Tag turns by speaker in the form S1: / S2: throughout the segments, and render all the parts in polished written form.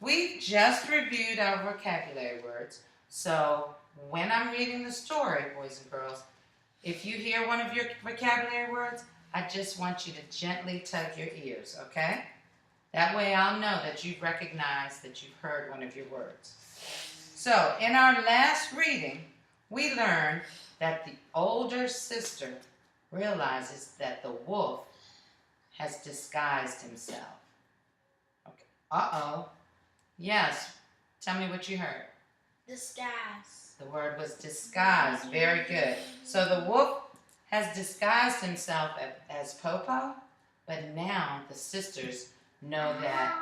S1: We just reviewed our vocabulary words, so when I'm reading the story, boys and girls, if you hear one of your vocabulary words, I just want you to gently tug your ears, okay? That way I'll know that you've recognized that you've heard one of your words. So, in our last reading, we learned that the older sister realizes that the wolf has disguised himself. Okay. Uh-oh. Yes. Tell me what you heard.
S2: Disguise.
S1: The word was disguise. Very good. So the wolf has disguised himself as Po Po, but now the sisters know that.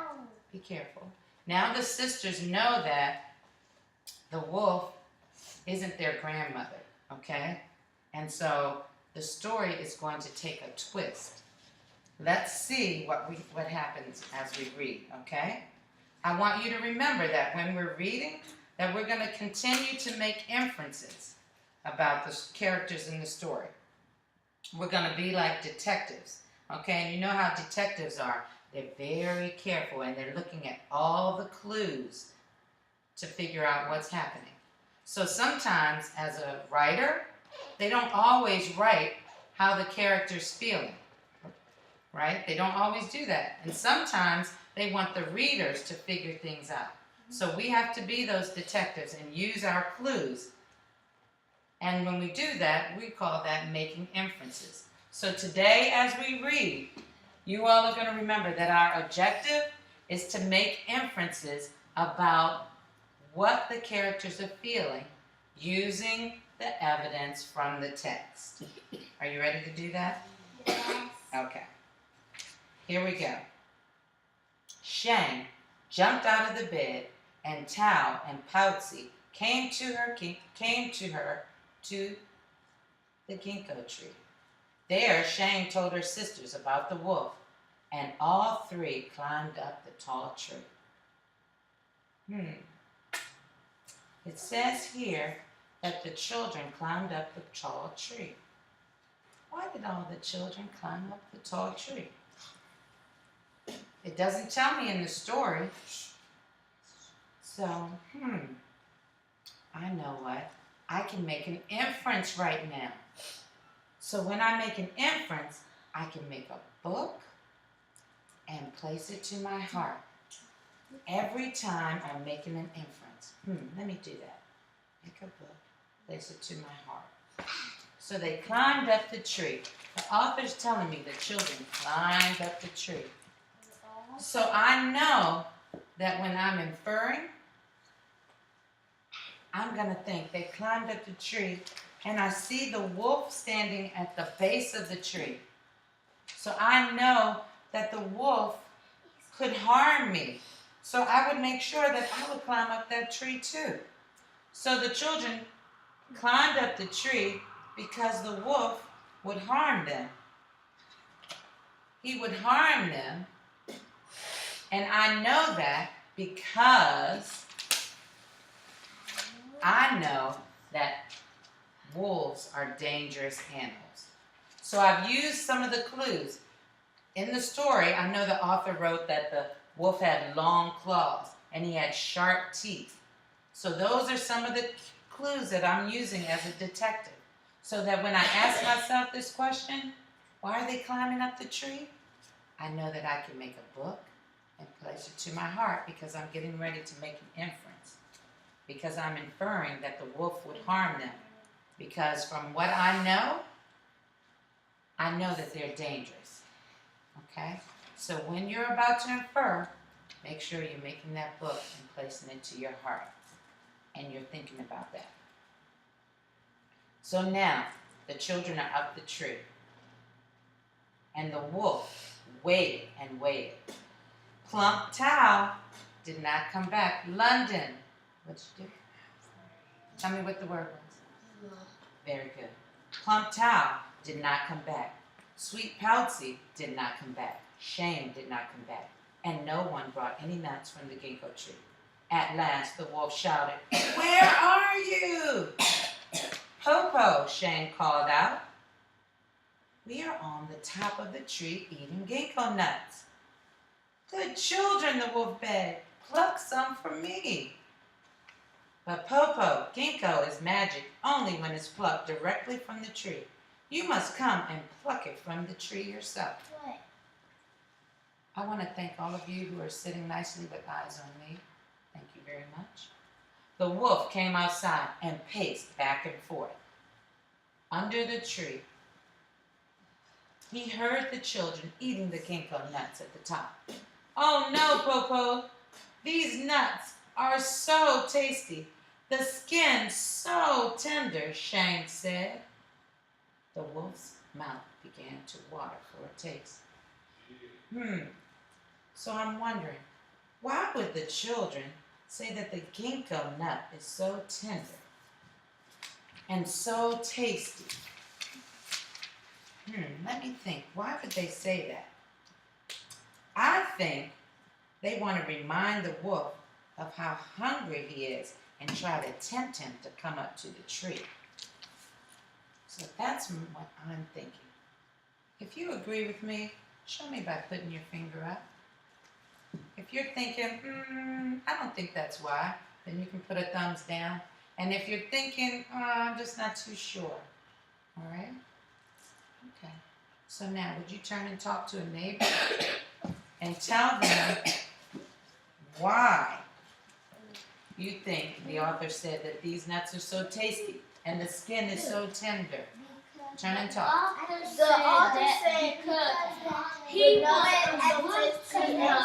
S1: Be careful. Now the sisters know that the wolf isn't their grandmother, okay? And so the story is going to take a twist. Let's see what happens as we read, okay? I want you to remember that when we're reading, that we're going to continue to make inferences about the characters in the story. We're going to be like detectives, okay? And you know how detectives are. They're very careful and they're looking at all the clues to figure out what's happening. So sometimes as a writer, they don't always write how the character's feeling, right? They don't always do that. And sometimes they want the readers to figure things out. So we have to be those detectives and use our clues. And when we do that, we call that making inferences. So today as we read, you all are going to remember that our objective is to make inferences about what the characters are feeling using the evidence from the text. Are you ready to do that?
S2: Yes.
S1: Okay. Here we go. Shang jumped out of the bed, and Tao and Poutsy came to her to the ginkgo tree. There, Shang told her sisters about the wolf, and all three climbed up the tall tree. It says here that the children climbed up the tall tree. Why did all the children climb up the tall tree? It doesn't tell me in the story. So, I know what. I can make an inference right now. So when I make an inference, I can make a book and place it to my heart. Every time I'm making an inference. Let me do that. Make a book, place it to my heart. So they climbed up the tree. The author's telling me the children climbed up the tree. So I know that when I'm inferring, I'm going to think they climbed up the tree and I see the wolf standing at the base of the tree. So I know that the wolf could harm me. So I would make sure that I would climb up that tree too. So the children climbed up the tree because the wolf would harm them. He would harm them. And I know that because I know that wolves are dangerous animals. So I've used some of the clues. In the story, I know the author wrote that the wolf had long claws and he had sharp teeth. So those are some of the clues that I'm using as a detective. So that when I ask myself this question, why are they climbing up the tree? I know that I can make a book and place it to my heart because I'm getting ready to make an inference. Because I'm inferring that the wolf would harm them. Because from what I know that they're dangerous. Okay? So when you're about to infer, make sure you're making that book and placing it to your heart. And you're thinking about that. So now, the children are up the tree. And the wolf waited and waited. Plump Tao did not come back. London, what'd you do? Tell me what the word was.
S2: No.
S1: Very good. Plump Tao did not come back. Sweet Poutsy did not come back. Shame did not come back. And no one brought any nuts from the ginkgo tree. At last, the wolf shouted, "Where are you?" "Po Po," Shame called out. "We are on the top of the tree eating ginkgo nuts." "Good children," the wolf begged. Pluck some for me. But Po Po, ginkgo is magic only when it's plucked directly from the tree. You must come and pluck it from the tree yourself.
S2: What?
S1: I want to thank all of you who are sitting nicely with eyes on me. Thank you very much. The wolf came outside and paced back and forth. Under the tree, he heard the children eating the ginkgo nuts at the top. Oh no, Po Po, these nuts are so tasty. The skin so tender, Shang said. The wolf's mouth began to water for a taste. So I'm wondering, why would the children say that the ginkgo nut is so tender and so tasty? Let me think. Why would they say that? I think they want to remind the wolf of how hungry he is and try to tempt him to come up to the tree. So that's what I'm thinking. If you agree with me, show me by putting your finger up. If you're thinking, I don't think that's why, then you can put a thumbs down. And if you're thinking, I'm just not too sure. All right? Okay. So now, would you turn and talk to a neighbor and tell them why you think the author said that these nuts are so tasty and the skin is so tender? Turn and talk.
S2: The author said because he wanted to know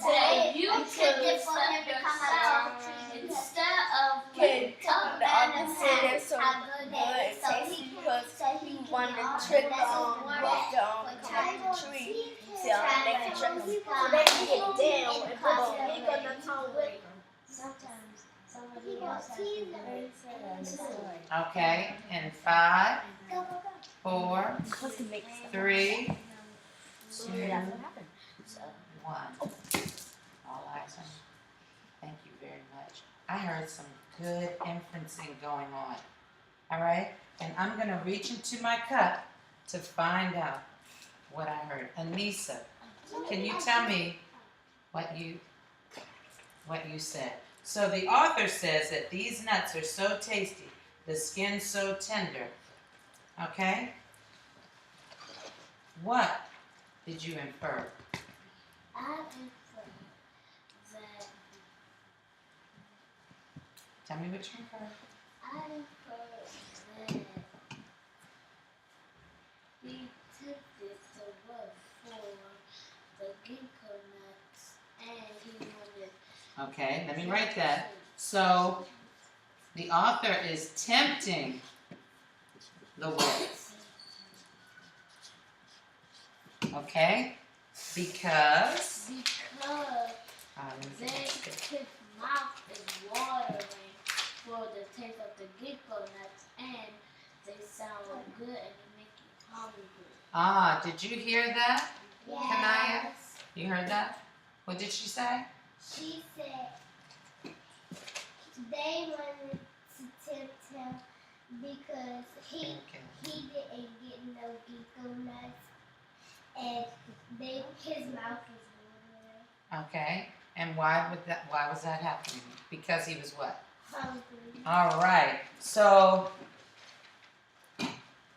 S2: that you could instead of
S3: The author said it's so good and tasty because he wanted to trick wolf to come up the tree. So they can trick him. So they can get down and put on ginkgo nuts on with him.
S2: sometimes somebody else has to do it.
S1: Okay, and 5, 4,
S3: Because he makes
S1: 3, 2,
S3: That's what happened.
S1: 1. All eyes on me. Thank you very much. I heard some good inferencing going on. All right? And I'm going to reach into my cup to find out what I heard. Anissa, can you tell me what you said? So the author says that these nuts are so tasty, the skin so tender. Okay? What did you infer?
S2: I infer that
S1: Tell me what you inferred.
S2: I infer that he tempted the wolf for the ginkgo nuts and he wanted.
S1: Okay, let me write that. So the author is tempting the wolf. Okay? Because
S2: His mouth is watering for the taste of the ginkgo nuts and they sound good and they make you hungry.
S1: did you hear that? Kanaya? You heard that? What did she say?
S2: She said they wanted to tempt him because he didn't get no ginkgo nuts and his mouth was watering.
S1: Okay. And why was that happening? Because he was what?
S2: Hungry.
S1: All right. So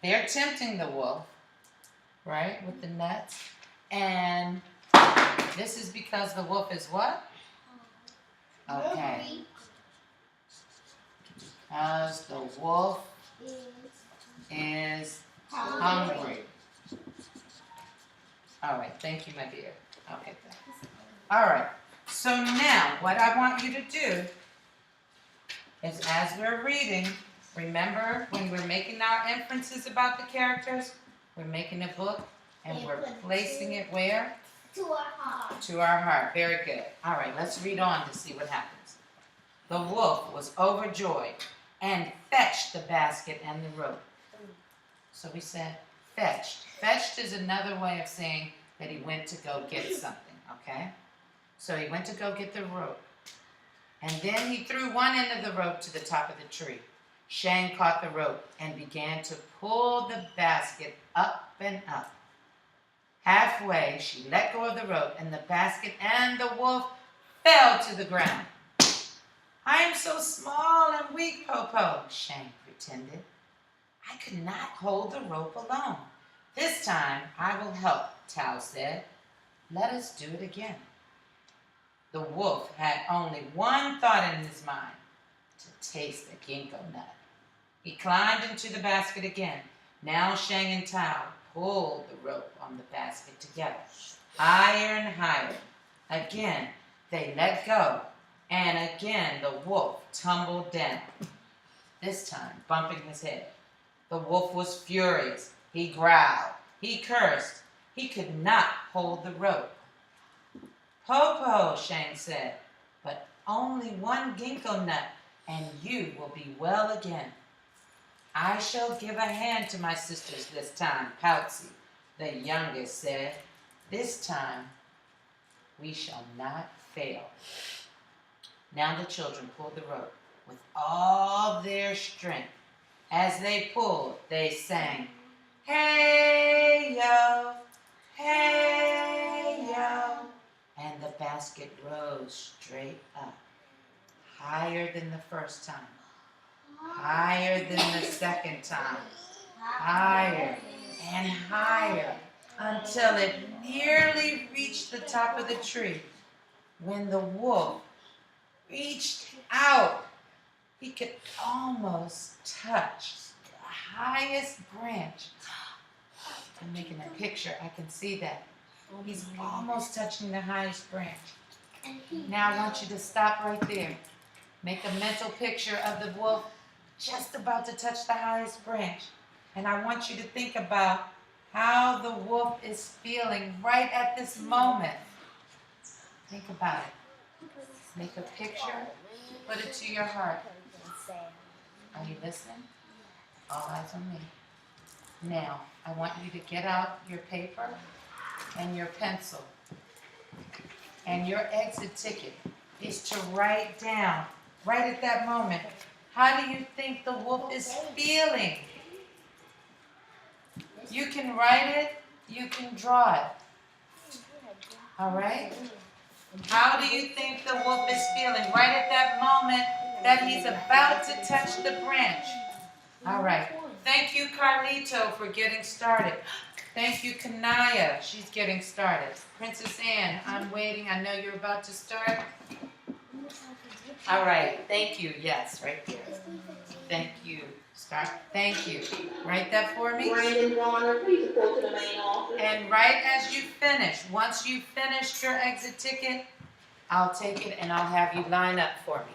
S1: they're tempting the wolf, right, with the nuts. And this is because the wolf is what? Okay. Because the wolf is hungry. All right. Thank you, my dear. Okay, thanks. All right. So now, what I want you to do is, as we're reading, remember when we're making our inferences about the characters, we're making a book and we're placing it where?
S2: To our heart.
S1: To our heart. Very good. All right, let's read on to see what happens. The wolf was overjoyed and fetched the basket and the rope. So we said fetched. Fetched is another way of saying that he went to go get something, okay? So he went to go get the rope. And then he threw one end of the rope to the top of the tree. Shang caught the rope and began to pull the basket up and up. Halfway, she let go of the rope, and the basket and the wolf fell to the ground. I am so small and weak, Po Po, Shang pretended. I could not hold the rope alone. This time I will help, Tao said. Let us do it again. The wolf had only one thought in his mind, to taste the ginkgo nut. He climbed into the basket again. Now Shang and Tao pulled the rope on the basket together, higher and higher. Again, they let go, and again the wolf tumbled down, this time bumping his head. The wolf was furious. He growled. He cursed. He could not hold the rope. Po Po, Shang said, but only one ginkgo nut, and you will be well again. I shall give a hand to my sisters this time, Poutsy, the youngest, said. This time we shall not fail. Now the children pulled the rope with all their strength. As they pulled, they sang, hey yo, hey yo. And the basket rose straight up, higher than the first time, higher than the second time, higher and higher, until it nearly reached the top of the tree. When the wolf reached out, he could almost touch the highest branch. I'm making a picture, I can see that. He's almost touching the highest branch. Now I want you to stop right there. Make a mental picture of the wolf just about to touch the highest branch. And I want you to think about how the wolf is feeling right at this moment. Think about it. Make a picture, put it to your heart. Are you listening? All eyes on me. Now, I want you to get out your paper and your pencil. And your exit ticket is to write down, right at that moment, how do you think the wolf is feeling? You can write it, you can draw it. All right? How do you think the wolf is feeling right at that moment that he's about to touch the branch? All right. Thank you, Carlito, for getting started. Thank you, Kanaya. She's getting started. Princess Anne, I'm waiting. I know you're about to start. All right. Thank you. Yes, right there. Thank you. Start. Thank you. Write that for me.
S4: Brandon Warner, please report to the main office.
S1: And right as you finish, once you finish your exit ticket, I'll take it and I'll have you line up for me.